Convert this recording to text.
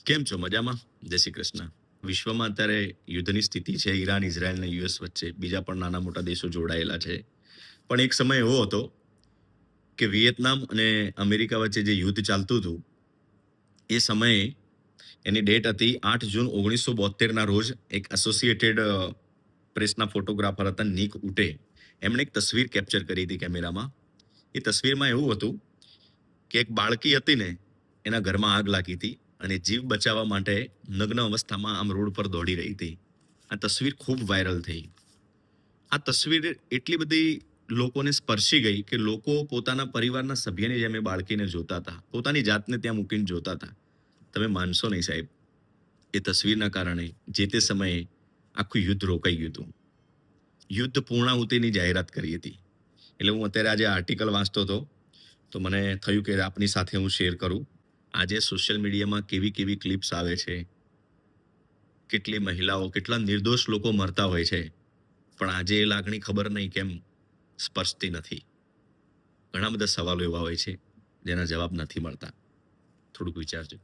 કેમ છો? મજામાં? જય શ્રી કૃષ્ણ. વિશ્વમાં અત્યારે યુદ્ધની સ્થિતિ છે. ઈરાન, ઇઝરાયલ અને યુએસ વચ્ચે. બીજા પણ નાના મોટા દેશો જોડાયેલા છે. પણ એક સમય એવો હતો કે વિયેતનામ અને અમેરિકા વચ્ચે જે યુદ્ધ ચાલતું હતું, એ સમયે એની ડેટ હતી 8 જૂન 1972 ના રોજ. એક એસોસિએટેડ પ્રેસના ફોટોગ્રાફર હતા નિક ઉટે. એમણે એક તસવીર કેપ્ચર કરી હતી કેમેરામાં. એ તસવીરમાં એવું હતું કે એક બાળકી હતી ને, એના ઘરમાં આગ લાગી હતી અને જીવ બચાવવા માટે નગ્ન અવસ્થામાં આમ રોડ પર દોડી રહી હતી. આ તસવીર ખૂબ વાયરલ થઈ. આ તસવીર એટલી બધી લોકોને સ્પર્શી ગઈ કે લોકો પોતાના પરિવારના સભ્યની જેમ એ બાળકીને જોતા હતા. પોતાની જાતને ત્યાં મૂકીને જોતા હતા. તમે માનશો નહીં સાહેબ, એ તસવીરના કારણે જે તે સમયે આખું યુદ્ધ રોકાઈ ગયું હતું. યુદ્ધ પૂર્ણાહુતિની જાહેરાત કરી હતી. એટલે હું અત્યારે આજે આર્ટિકલ વાંચતો હતો, તો મને થયું કે આપની સાથે હું શેર કરું. આજે સોશિયલ મીડિયામાં કેવી કેવી ક્લિપ્સ આવે છે, કેટલી મહિલાઓ, કેટલા નિર્દોષ લોકો મરતા હોય છે, પણ આજે એ લાગણી ખબર નહીં કેમ સ્પર્શતી નથી. ઘણા બધા સવાલો એવા હોય છે જેના જવાબ નથી મળતા. થોડુંક વિચારજો.